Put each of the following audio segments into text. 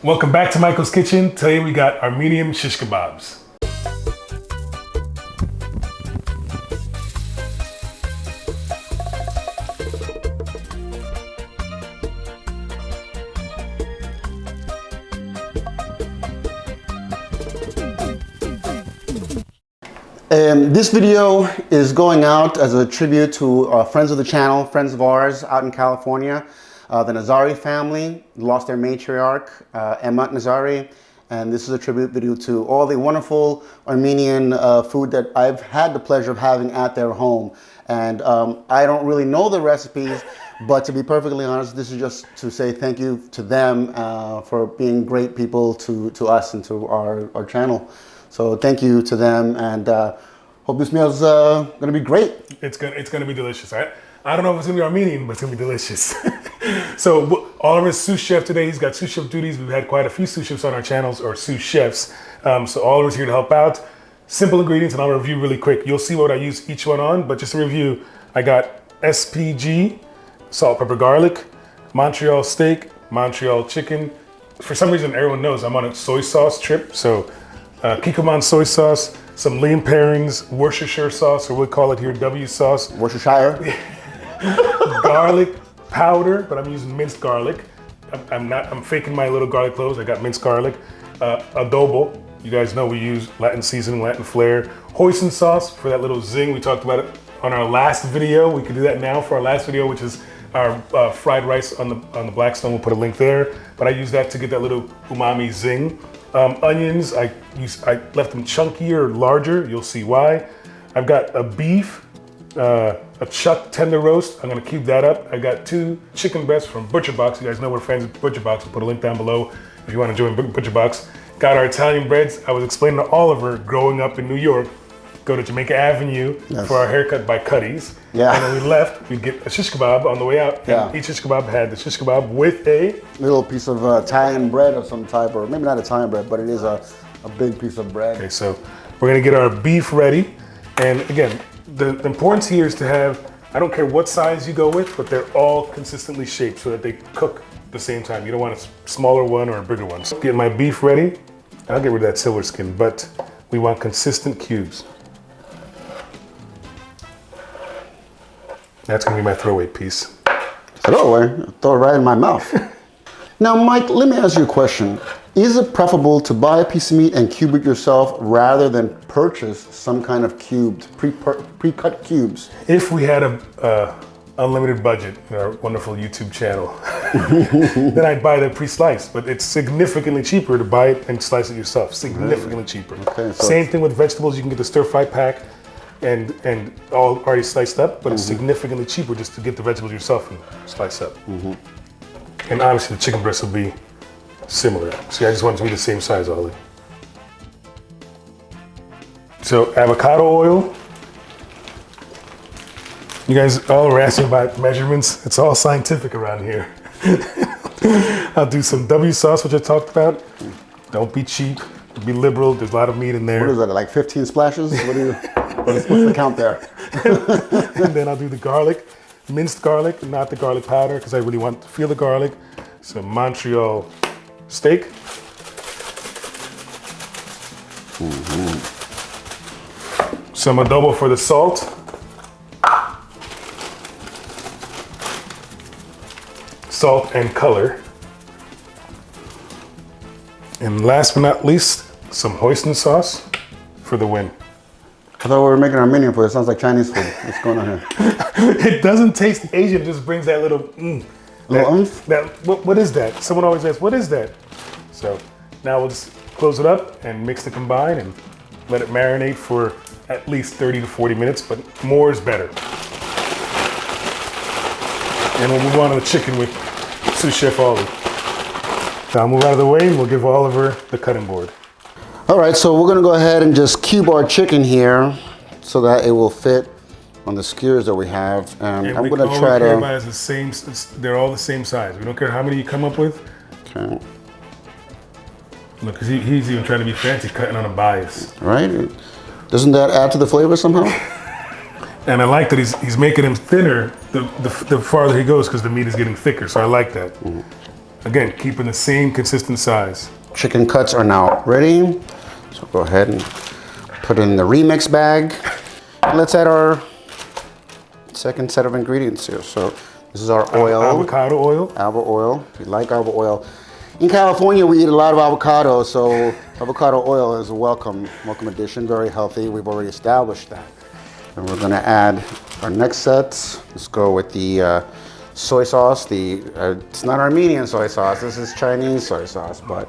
Welcome back to Michael's Kitchen. Today we got Armenian shish kebabs. This video is going out as a tribute to friends of the channel, friends of ours out in California. The Nazari family lost their matriarch, Emma Nazari, and this is a tribute video to all the wonderful Armenian food that I've had the pleasure of having at their home. And I don't really know the recipes, but to be perfectly honest, this is just to say thank you to them for being great people to us and to our channel. So thank you to them, and hope this meal's gonna be great. It's gonna be delicious. I don't know if it's gonna be Armenian, but it's gonna be delicious. So Oliver's sous chef today. He's got sous chef duties. We've had quite a few sous chefs on our channels, or sous chefs. So Oliver's here to help out. Simple ingredients, and I'll review really quick. You'll see what I use each one on, but just to review, I got SPG, salt, pepper, garlic, Montreal steak, Montreal chicken. For some reason, everyone knows I'm on a soy sauce trip, so Kikkoman soy sauce, some lean pairings, Worcestershire sauce, or we call it here W sauce. Worcestershire. Garlic powder, but I'm using minced garlic. I'm faking my little garlic cloves. I got minced garlic. Adobo. You guys know we use Latin seasoning, Latin flair. Hoisin sauce for that little zing. We talked about it on our last video. We can do that now for our last video, which is our fried rice on the Blackstone. We'll put a link there. But I use that to get that little umami zing. Onions, I left them chunkier, larger. You'll see why. I've got a beef, a chuck tender roast. I'm gonna cube that up. I got 2 chicken breasts from Butcher Box. You guys know we're fans of Butcher Box. We'll put a link down below if you want to join Butcher Box. Got our Italian breads. I was explaining to Oliver, growing up in New York, go to Jamaica Avenue for our haircut by Cuddy's. Yeah. And when we left, we'd get a shish kebab on the way out. Yeah. And each shish kebab had the shish kebab with a little piece of Italian bread of some type, or maybe not Italian bread, but it is a big piece of bread. Okay, so we're gonna get our beef ready. And again, the importance here is to have, I don't care what size you go with, but they're all consistently shaped so that they cook at the same time. You don't want a smaller one or a bigger one. So get my beef ready. I'll get rid of that silver skin, but we want consistent cubes. That's gonna be my throwaway piece. Throwaway? Throw it right in my mouth. Now, Mike, let me ask you a question. Is it preferable to buy a piece of meat and cube it yourself rather than purchase some kind of cubed, pre-cut cubes? If we had a unlimited budget in our wonderful YouTube channel, then I'd buy the pre-sliced, but it's significantly cheaper to buy it and slice it yourself. Significantly cheaper. Okay, so same thing with vegetables. You can get the stir-fry pack and all already sliced up, but it's significantly cheaper just to get the vegetables yourself and slice up. And obviously the chicken breast will be similar. See, I just want it to be the same size, Ollie. So avocado oil. You guys all are asking about measurements. It's all scientific around here. I'll do some W sauce, which I talked about. Don't be cheap, be liberal. There's a lot of meat in there. What is that, like 15 splashes? What's the count there? And then I'll do the garlic, minced garlic, not the garlic powder, because I really want to feel the garlic. Some Montreal steak. Some adobo for the salt. Salt and color. And last but not least, some hoisin sauce for the win. I thought we were making Armenian food. It sounds like Chinese food. What's going on here? It doesn't taste Asian. It just brings that little what is that? Someone always asks, what is that? So now we'll just close it up and mix the combine and let it marinate for at least 30 to 40 minutes, but more is better. And we'll move on to the chicken with sous chef Ollie. So I'll move out of the way and we'll give Oliver the cutting board. All right, so we're gonna go ahead and just cube our chicken here so that it will fit on the skewers that we have. And I'm gonna try to. Is the same, they're all the same size. We don't care how many you come up with. Okay. Look, he's even trying to be fancy, cutting on a bias. Right? Doesn't that add to the flavor somehow? And I like that he's making him thinner the farther he goes because the meat is getting thicker. So I like that. Again, keeping the same consistent size. Chicken cuts are now ready. So go ahead and put in the remix bag. And let's add our second set of ingredients here. So this is our oil. Avocado oil. Avocado oil. We like avocado oil. In California, we eat a lot of avocado, so avocado oil is a welcome addition, very healthy. We've already established that. And we're gonna add our next set. Let's go with the soy sauce. It's not Armenian soy sauce, this is Chinese soy sauce, but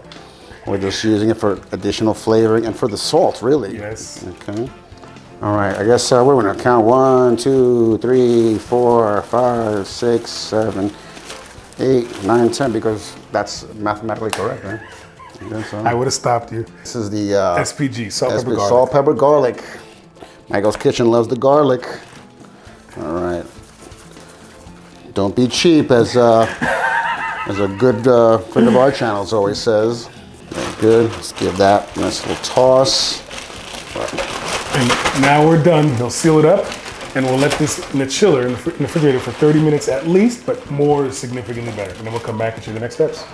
we're just using it for additional flavoring and for the salt, really. Yes. Okay. All right, I guess we're gonna count 1, 2, 3, 4, 5, 6, 7, 8, 9, 10, because that's mathematically correct, right? I would have stopped you. This is the SPG, salt, pepper, garlic. Salt, pepper, garlic. Michael's Kitchen loves the garlic. All right. Don't be cheap, as a good friend of our channel always says. Very good. Let's give that a nice little toss. And now we're done. They'll seal it up, and we'll let this in the chiller, in the refrigerator for 30 minutes at least, but more is significantly better. And then we'll come back and show you the next steps.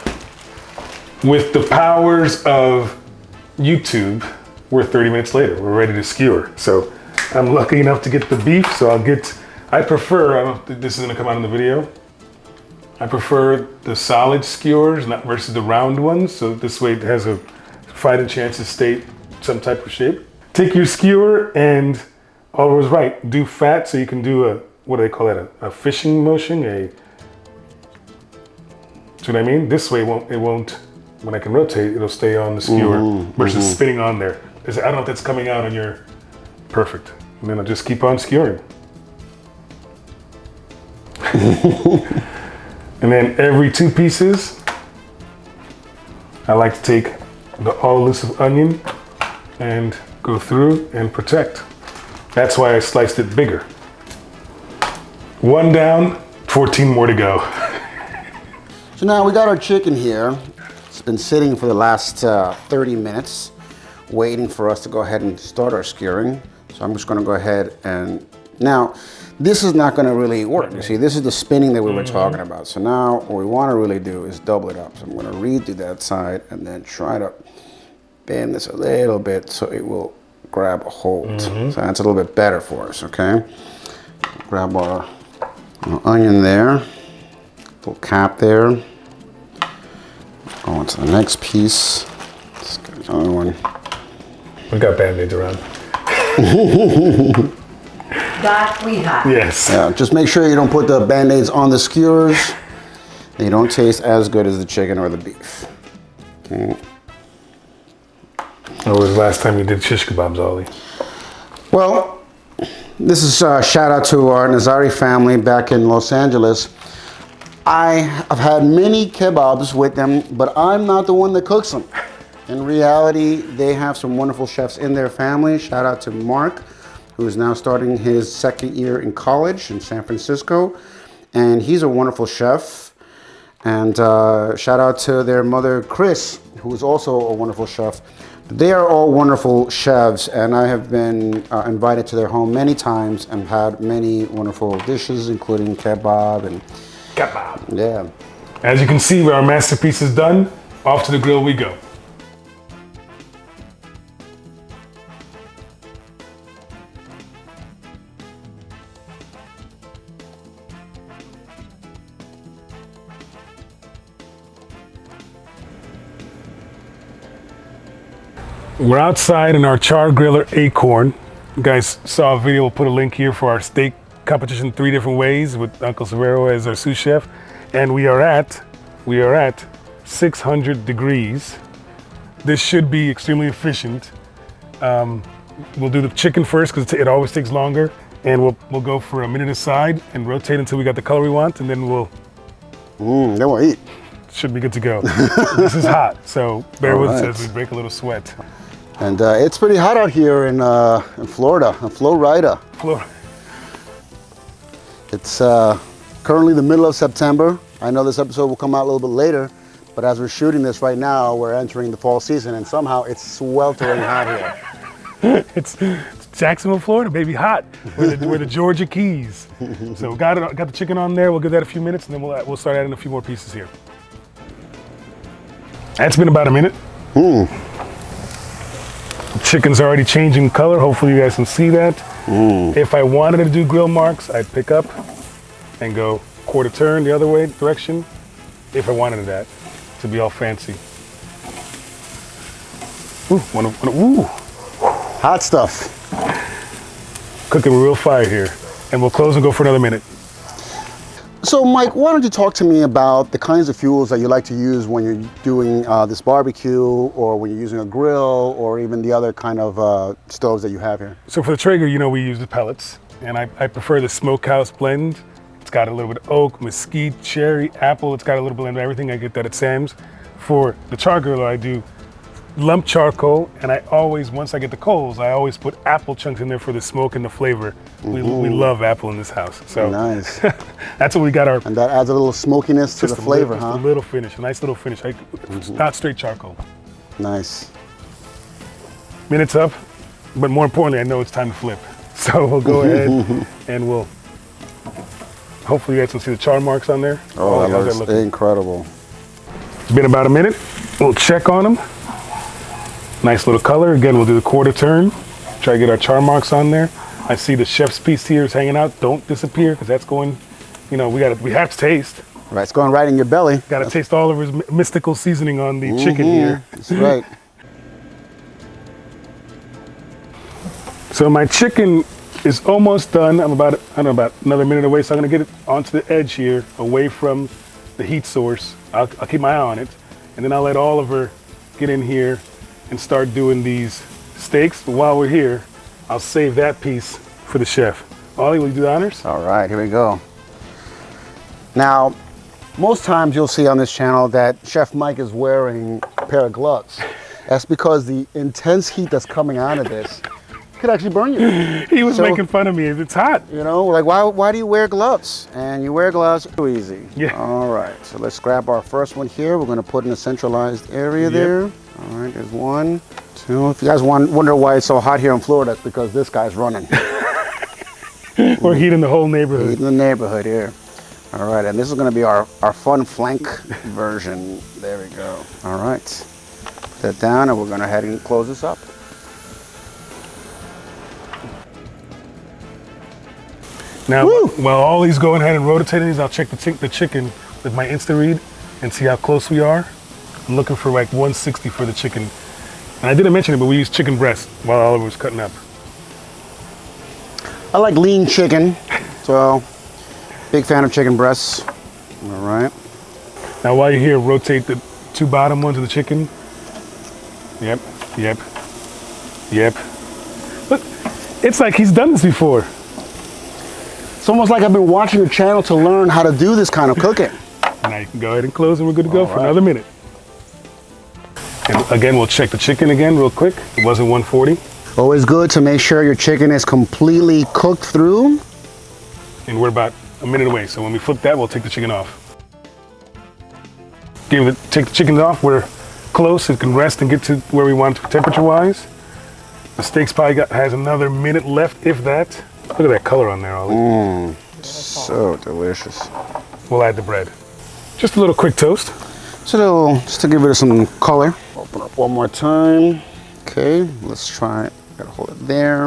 With the powers of YouTube, we're 30 minutes later. We're ready to skewer. So I'm lucky enough to get the beef, so I prefer, I don't think this is gonna come out in the video, I prefer the solid skewers not versus the round ones, so this way it has a fighting chance to stay some type of shape. Take your skewer and Oliver was right, do fat so you can do what do they call that, a fishing motion, see what I mean? This way it won't, when I can rotate, it'll stay on the skewer versus spinning on there. I don't know if that's coming out on your, perfect. And then I'll just keep on skewering. And then every 2 pieces, I like to take the all-elusive onion and go through and protect. That's why I sliced it bigger. 1 down, 14 more to go. So now we got our chicken here. It's been sitting for the last 30 minutes, waiting for us to go ahead and start our skewering. So I'm just gonna go ahead and, now, this is not gonna really work. You see, this is the spinning that we were talking about. So now what we wanna really do is double it up. So I'm gonna redo that side and then try to bend this a little bit so it will grab a hold. So that's a little bit better for us, okay? Grab our onion there, little cap there. Go on to the next piece. Let's get another one. We got Band-Aids around. That we have. Yes. Yeah, just make sure you don't put the Band-Aids on the skewers. They don't taste as good as the chicken or the beef. Okay. When was the last time you did shish kebabs, Ollie? Well, this is a shout out to our Nazari family back in Los Angeles. I've had many kebabs with them, but I'm not the one that cooks them. In reality, they have some wonderful chefs in their family. Shout out to Mark, who is now starting his 2nd year in college in San Francisco. And he's a wonderful chef. And shout out to their mother, Chris, who is also a wonderful chef. They are all wonderful chefs, and I have been invited to their home many times and had many wonderful dishes, including kebab and Kebab. yeah. As you can see, our masterpiece is done. Off to the grill we go. We're outside in our char griller Acorn. You guys saw a video, we'll put a link here for our steak competition 3 different ways with Uncle Severo as our sous chef. And we are at 600 degrees. This should be extremely efficient. We'll do the chicken first because it always takes longer. And we'll go for a minute aside and rotate until we got the color we want, and then we'll Then we'll eat. should be good to go. This is hot, so bear with us right. as we break a little sweat. And it's pretty hot out here in Florida, in Florida. It's currently the middle of September. I know this episode will come out a little bit later, but as we're shooting this right now, we're entering the fall season, and somehow it's sweltering hot here. It's Jacksonville, Florida, baby, hot. We're the Georgia Keys. So got the chicken on there. We'll give that a few minutes, and then we'll start adding a few more pieces here. That's been about a minute. Chicken's already changing color. Hopefully you guys can see that. If I wanted to do grill marks, I'd pick up and go quarter turn the other way direction. If I wanted that to be all fancy. Ooh, Hot stuff. cooking real fire here. And we'll close and go for another minute. So Mike, why don't you talk to me about the kinds of fuels that you like to use when you're doing this barbecue, or when you're using a grill, or even the other kind of stoves that you have here? So for the Traeger, you know, we use the pellets, and I prefer the smokehouse blend. It's got a little bit of oak, mesquite, cherry, apple. It's got a little blend of everything. I get that at Sam's. For the char griller, I do lump charcoal, and I always, once I get the coals, I always put apple chunks in there for the smoke and the flavor. We love apple in this house. So nice. That's what we got our. And that adds a little smokiness to the flavor, just huh? a little finish, a nice little finish. It's not straight charcoal. Nice. Minute's up, but more importantly, I know it's time to flip. So we'll go ahead and we'll, hopefully you guys can see the char marks on there. Oh, that how's looks looking? incredible. It's been about a minute. We'll check on them. Nice little color. Again, we'll do the quarter turn. Try to get our char marks on there. I see the chef's piece here is hanging out. Don't disappear, because that's going, you know, we have to taste. Right, it's going right in your belly. Got to taste all of his mystical seasoning on the chicken here. That's right. So my chicken is almost done. I'm about, I don't know, about another minute away. So I'm gonna get it onto the edge here, away from the heat source. I'll keep my eye on it. And then I'll let Oliver get in here and start doing these steaks. But while we're here, I'll save that piece for the chef. Ollie, will you do the honors? All right, here we go. Now, most times you'll see on this channel that Chef Mike is wearing a pair of gloves. That's because the intense heat that's coming out of this could actually burn you. He was making fun of me. It's hot. You know, like, why do you wear gloves? And you wear gloves too easy. Yeah. All right, so let's grab our first one here. We're gonna put in a centralized area there. All right, there's one, two. If you guys wonder why it's so hot here in Florida, it's because this guy's running. We're heating the whole neighborhood. Heating the neighborhood here. All right, and this is gonna be our fun flank version. There we go. All right, put that down, and we're gonna head and close this up. Now, while Ollie's going ahead and rotating these, I'll check the chicken with my Insta-Read and see how close we are. I'm looking for like 160 for the chicken. And I didn't mention it, but we use chicken breast while Oliver was cutting up. I like lean chicken, so big fan of chicken breasts. All right. Now while you're here, rotate the two bottom ones of the chicken. Yep, yep, yep. Look, it's like he's done this before. It's almost like I've been watching your channel to learn how to do this kind of cooking. Now you can go ahead and close, and we're good to go for another minute. And again, we'll check the chicken again real quick. It wasn't 140. Always good to make sure your chicken is completely cooked through. And we're about a minute away. So when we flip that, we'll take the chicken off. Take the chicken off. We're close. It can rest and get to where we want it temperature-wise. The steak's probably has another minute left, if that. Look at that color on there, Ollie. So delicious. We'll add the bread. Just a little quick toast. So just to give it some color. Open up one more time. Okay, let's try it. Gotta hold it there.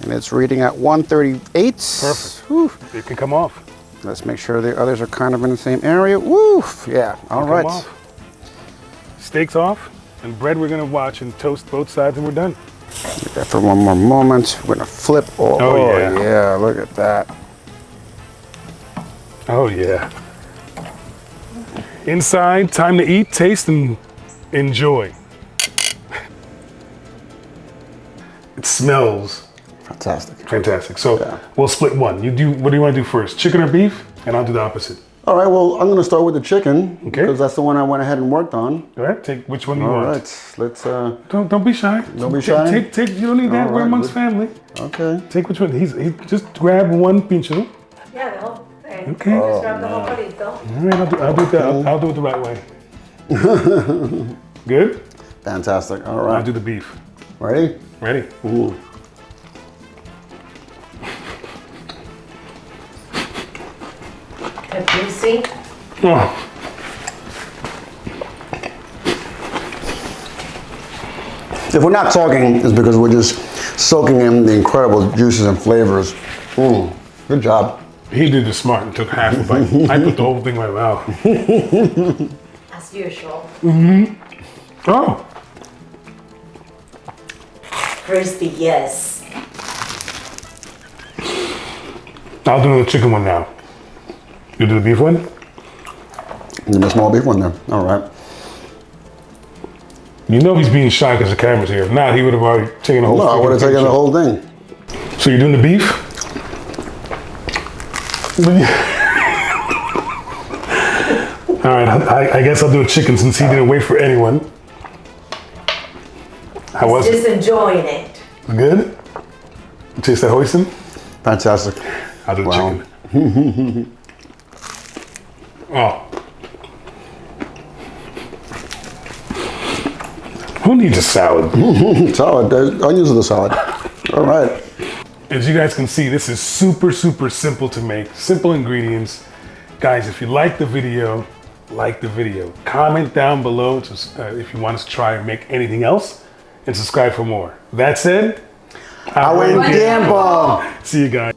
And it's reading at 138. Perfect. Whew. It can come off. Let's make sure the others are kind of in the same area. Woo! Yeah, all right. Come off. Steak's off, and bread we're gonna watch and toast both sides, and we're done. Get that for one more moment. We're gonna flip. Oh yeah. Yeah, look at that. Oh yeah. Inside, time to eat, taste, and enjoy. It smells Fantastic. fantastic. So we'll split one. What do you want to do first? Chicken or beef? And I'll do the opposite. All right, well, I'm gonna start with the chicken. Okay. Because that's the one I went ahead and worked on. All right, take which one you All want. right, let's, Don't be shy. Don't be shy? Take, you don't need that. All We're right, amongst good. family. okay. Take which one. He just grab one pincho. Yeah, the whole thing. Okay. Just grab the whole burrito. All right, I'll do it the right way. Good? Fantastic, all I'll right. do the beef. Ready? Ready? Ooh. If you see, Oh. If we're not talking, it's because we're just soaking in the incredible juices and flavors. Good job. He did the smart and took half a bite. I put the whole thing in my mouth. As usual. Oh, Crispy, yes. I'll do the chicken one now. You do the beef one? Give me a small beef one there. All right. You know he's being shy because the camera's here. If not, he would have already taken the whole No, I would have taken the whole thing. So you're doing the beef? All right, I guess I'll do a chicken since he didn't wait for anyone. How was it? Just enjoying it. Good? You taste that hoisin? Fantastic. I'll do the Wow. chicken. Oh. Who needs a salad? Salad. There's onions in the salad. All right. As you guys can see, this is super, super simple to make. Simple ingredients. Guys, if you like the video, comment down below if you want us to try and make anything else, and subscribe for more. That said, I went gamble. See you guys.